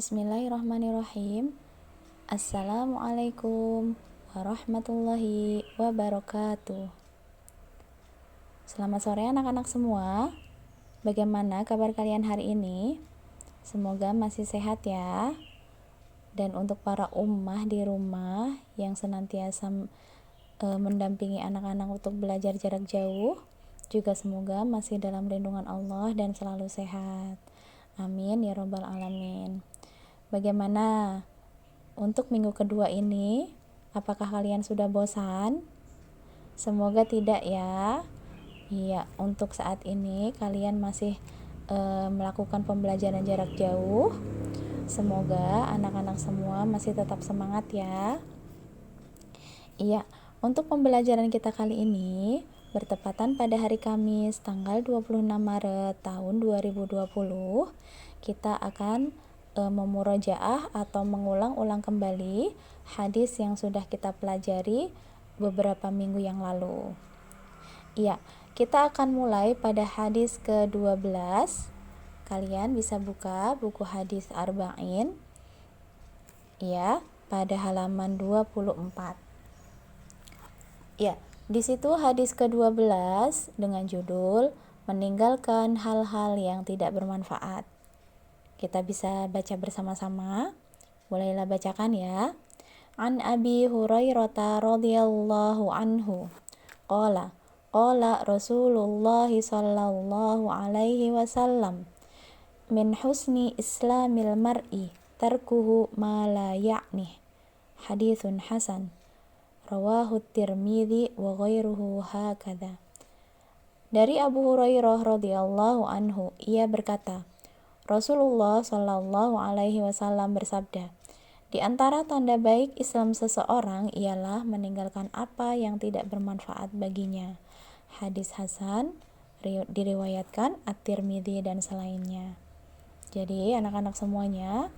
Bismillahirrahmanirrahim. Assalamualaikum warahmatullahi wabarakatuh. Selamat sore anak-anak semua. Bagaimana kabar kalian hari ini? Semoga masih sehat ya. Dan untuk para ummah di rumah yang senantiasa mendampingi anak-anak untuk belajar jarak jauh, juga semoga masih dalam lindungan Allah dan selalu sehat. Amin ya robbal alamin. Bagaimana untuk minggu kedua ini? Apakah kalian sudah bosan? Semoga tidak ya. Iya, untuk saat ini kalian masih melakukan pembelajaran jarak jauh. Semoga anak-anak semua masih tetap semangat ya. Iya, untuk pembelajaran kita kali ini bertepatan pada hari Kamis tanggal 26 Maret tahun 2020. Kita akan memurojaah atau mengulang-ulang kembali hadis yang sudah kita pelajari beberapa minggu yang lalu. Iya, kita akan mulai pada hadis ke-12. Kalian bisa buka buku hadis Arba'in. Ya, pada halaman 24. Ya, di situ hadis ke-12 dengan judul meninggalkan hal-hal yang tidak bermanfaat. Kita bisa baca bersama-sama. Mulailah bacakan ya. An Abi Hurairah radhiyallahu anhu. Qala Rasulullah sallallahu alaihi wasallam min husni islamil mar'i tarkuhu ma la ya'nih. Haditsun hasan. Rawahu Tirmidzi wa ghairuhu hakadha. Dari Abu Hurairah radhiyallahu anhu, ia berkata, Rasulullah Shallallahu alaihi wasallam bersabda, di antara tanda baik Islam seseorang ialah meninggalkan apa yang tidak bermanfaat baginya. Hadis hasan diriwayatkan At-Tirmidzi dan selainnya. Jadi anak-anak semuanya,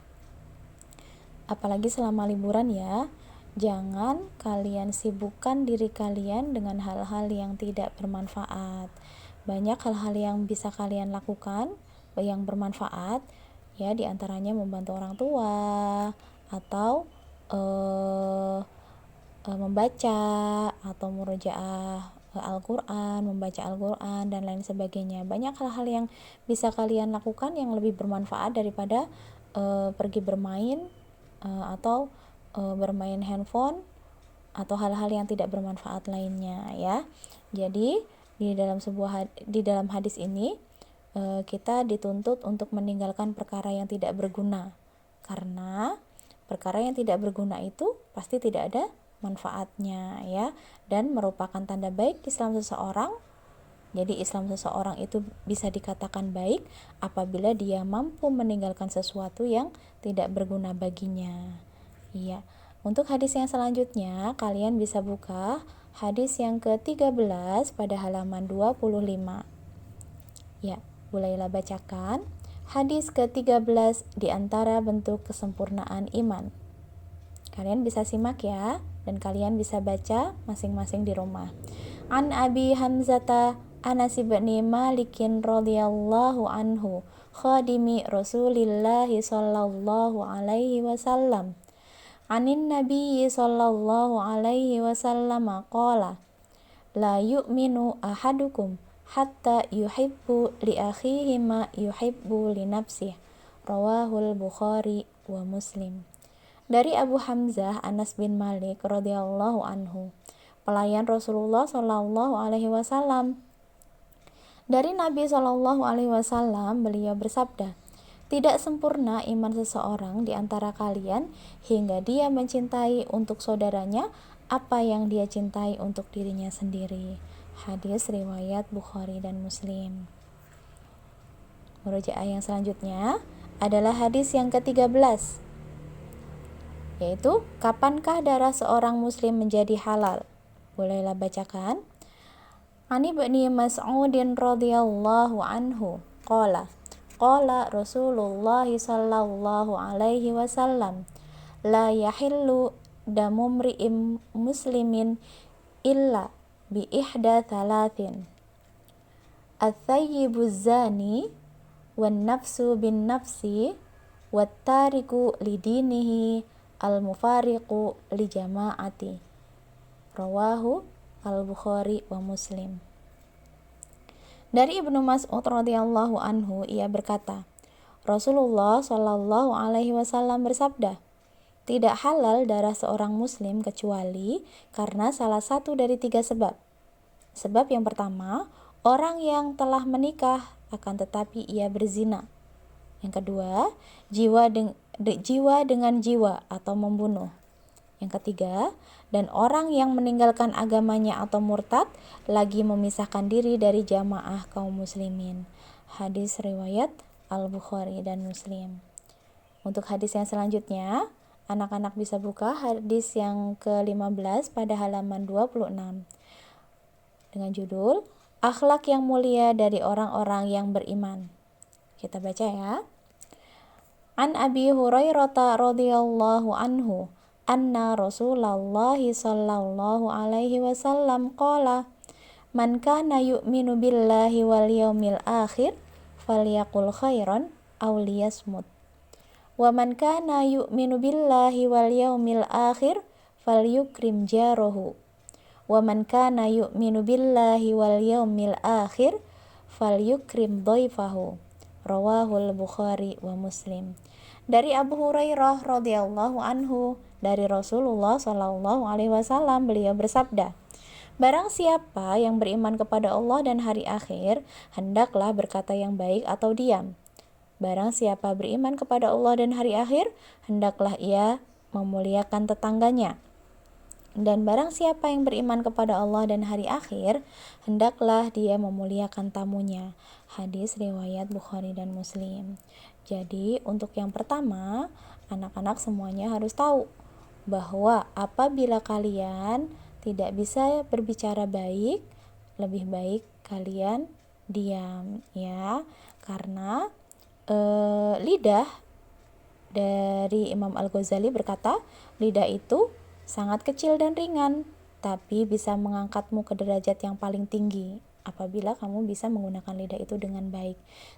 apalagi selama liburan ya, jangan kalian sibukkan diri kalian dengan hal-hal yang tidak bermanfaat. Banyak hal-hal yang bisa kalian lakukan yang bermanfaat ya, diantaranya membantu orang tua atau membaca atau murojaah Al-Quran, membaca Al-Quran dan lain sebagainya. Banyak hal-hal yang bisa kalian lakukan yang lebih bermanfaat daripada pergi bermain atau bermain handphone atau hal-hal yang tidak bermanfaat lainnya ya. Jadi di dalam hadis ini kita dituntut untuk meninggalkan perkara yang tidak berguna, karena perkara yang tidak berguna itu pasti tidak ada manfaatnya ya, dan merupakan tanda baik Islam seseorang. Jadi Islam seseorang itu bisa dikatakan baik apabila dia mampu meninggalkan sesuatu yang tidak berguna baginya. Iya. Untuk hadis yang selanjutnya kalian bisa buka hadis yang ke-13 pada halaman 25. Ya, mulailah bacakan. Hadis ke-13 di antara bentuk kesempurnaan iman. Kalian bisa simak ya, dan kalian bisa baca masing-masing di rumah. An Abi Hamzata Anas bin Malikin radhiyallahu anhu, khadimi Rasulillah sallallahu alaihi wasallam. Anin Nabi sallallahu alaihi wasallam qala, la yu'minu ahadukum hatta yuhibbu li akhihi ma yuhibbu li nafsihi. Rawahul Bukhari wa Muslim. Dari Abu Hamzah Anas bin Malik radhiyallahu anhu, pelayan Rasulullah sallallahu alaihi wasallam. Dari Nabi sallallahu alaihi wasallam, beliau bersabda, tidak sempurna iman seseorang di antara kalian hingga dia mencintai untuk saudaranya apa yang dia cintai untuk dirinya sendiri. Hadis riwayat Bukhari dan Muslim. Murojaah yang selanjutnya adalah hadis yang ke-13, yaitu kapankah darah seorang muslim menjadi halal? Bolehlah bacakan. Ani Ibnu Mas'udin radhiyallahu anhu qala Rasulullah sallallahu alaihi wasallam, la yahillu damu mri'im muslimin illa bi ihda thalathin, at-thayyibuz zani wan nafsu bin nafsi wattariku lidinihi al-mufariqu li jama'ati. Rawahu al-Bukhari wa Muslim. Dari Ibnu Mas'ud radhiyallahu anhu, ia berkata, Rasulullah shallallahu alaihi wasallam bersabda, tidak halal darah seorang muslim kecuali karena salah satu dari 3 sebab. Sebab yang pertama, orang yang telah menikah akan tetapi ia berzina. Yang kedua, jiwa dengan jiwa atau membunuh. Yang ketiga, dan orang yang meninggalkan agamanya atau murtad lagi memisahkan diri dari jamaah kaum muslimin. Hadis riwayat Al-Bukhari dan Muslim. Untuk hadis yang selanjutnya, anak-anak bisa buka hadis yang ke-15 pada halaman 26 dengan judul Akhlak yang mulia dari orang-orang yang beriman. Kita baca ya. An Abi Hurairah radhiyallahu anhu anna Rasulullah sallallahu alaihi wasallam qala man kana yu'minu billahi wal yaumil akhir falyaqul khairan aw liyasmut wa man kana yu'minu billahi wal yaumil akhir falyukrim jarahu wa man kana yu'minu billahi wal yaumil akhir falyukrim dhaifahu. Rawahul Bukhari wa Muslim. Dari Abu Hurairah radhiyallahu anhu, dari Rasulullah sallallahu alaihi wasallam, beliau bersabda, barang siapa yang beriman kepada Allah dan hari akhir, hendaklah berkata yang baik atau diam. Barang siapa beriman kepada Allah dan hari akhir, hendaklah ia memuliakan tetangganya. Dan barang siapa yang beriman kepada Allah dan hari akhir, hendaklah dia memuliakan tamunya. Hadis riwayat Bukhari dan Muslim. Jadi untuk yang pertama, anak-anak semuanya harus tahu bahwa apabila kalian tidak bisa berbicara baik, lebih baik kalian diam ya. Karena lidah, dari Imam Al-Ghazali berkata, lidah itu sangat kecil dan ringan, tapi bisa mengangkatmu ke derajat yang paling tinggi apabila kamu bisa menggunakan lidah itu dengan baik.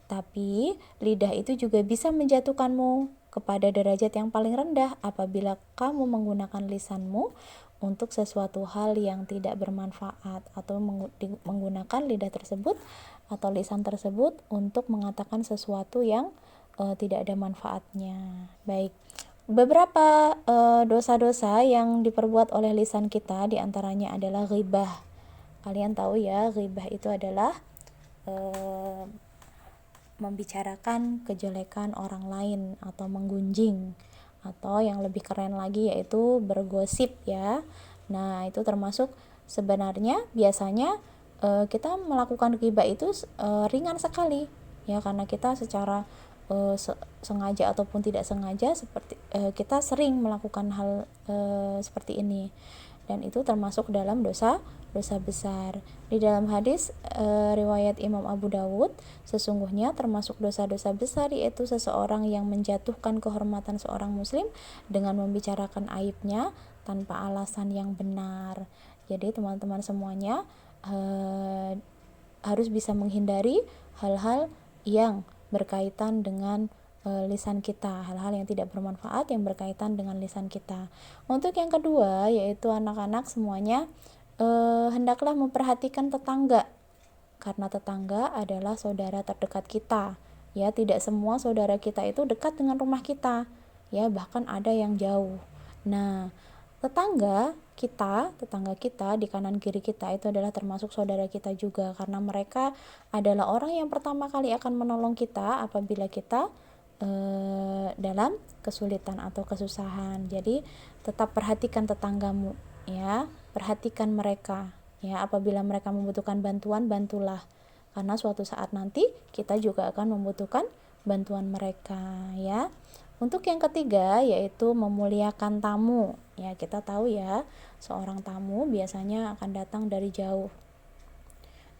Tapi lidah itu juga bisa menjatuhkanmu kepada derajat yang paling rendah apabila kamu menggunakan lisanmu untuk sesuatu hal yang tidak bermanfaat, atau menggunakan lidah tersebut atau lisan tersebut untuk mengatakan sesuatu yang tidak ada manfaatnya. Baik. Beberapa dosa-dosa yang diperbuat oleh lisan kita diantaranya adalah ghibah. Kalian tahu ya, ghibah itu adalah membicarakan kejelekan orang lain atau menggunjing, atau yang lebih keren lagi yaitu bergosip ya. Nah, itu termasuk sebenarnya biasanya kita melakukan ghibah itu ringan sekali ya, karena kita secara sengaja ataupun tidak sengaja seperti kita sering melakukan hal seperti ini, dan itu termasuk dalam dosa besar. Di dalam hadis riwayat Imam Abu Dawud, sesungguhnya termasuk dosa-dosa besar yaitu seseorang yang menjatuhkan kehormatan seorang muslim dengan membicarakan aibnya tanpa alasan yang benar. Jadi teman-teman semuanya harus bisa menghindari hal-hal yang berkaitan dengan lisan kita, hal-hal yang tidak bermanfaat yang berkaitan dengan lisan kita. Untuk yang kedua, yaitu anak-anak semuanya hendaklah memperhatikan tetangga, karena tetangga adalah saudara terdekat kita ya. Tidak semua saudara kita itu dekat dengan rumah kita ya, bahkan ada yang jauh. Nah, tetangga kita di kanan kiri kita itu adalah termasuk saudara kita juga, karena mereka adalah orang yang pertama kali akan menolong kita apabila kita dalam kesulitan atau kesusahan. Jadi tetap perhatikan tetanggamu ya, perhatikan mereka ya. Apabila mereka membutuhkan bantuan, bantulah, karena suatu saat nanti kita juga akan membutuhkan bantuan mereka ya. Untuk yang ketiga yaitu memuliakan tamu ya. Kita tahu ya, seorang tamu biasanya akan datang dari jauh,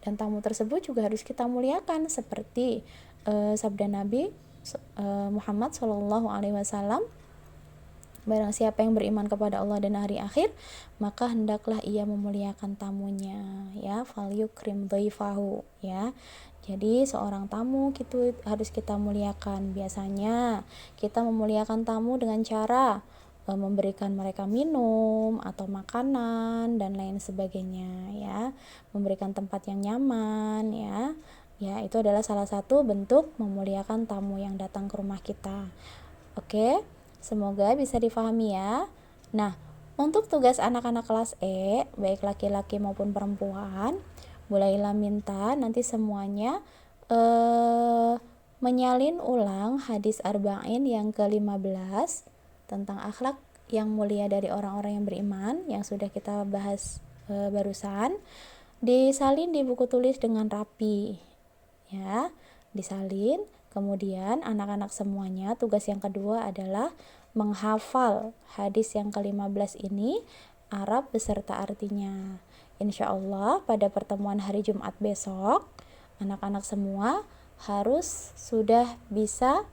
dan tamu tersebut juga harus kita muliakan seperti sabda Nabi Muhammad Shallallahu Alaihi Wasallam Barang siapa yang beriman kepada Allah dan hari akhir, maka hendaklah ia memuliakan tamunya, ya, falyukrim dhaifahu, ya. Jadi seorang tamu gitu harus kita muliakan. Biasanya kita memuliakan tamu dengan cara memberikan mereka minum atau makanan dan lain sebagainya, ya. Memberikan tempat yang nyaman, ya. Ya, itu adalah salah satu bentuk memuliakan tamu yang datang ke rumah kita. Oke, semoga bisa difahami ya. Nah, untuk tugas anak-anak kelas E, baik laki-laki maupun perempuan, mulailah minta nanti semuanya menyalin ulang hadis arba'in yang ke-15 tentang akhlak yang mulia dari orang-orang yang beriman yang sudah kita bahas barusan. Disalin di buku tulis dengan rapi, ya, disalin. Kemudian anak-anak semuanya tugas yang kedua adalah menghafal hadis yang ke-15 ini, Arab beserta artinya. Insya Allah pada pertemuan hari Jumat besok anak-anak semua harus sudah bisa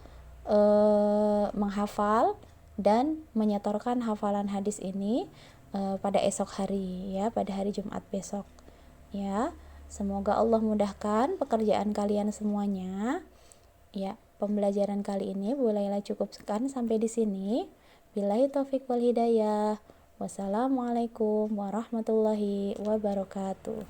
menghafal dan menyetorkan hafalan hadis ini pada esok hari, ya, pada hari Jumat besok, ya. Semoga Allah mudahkan pekerjaan kalian semuanya. Ya, pembelajaran kali ini bolehlah cukupkan sampai di sini. Billahi taufik wal hidayah. Wassalamualaikum warahmatullahi wabarakatuh.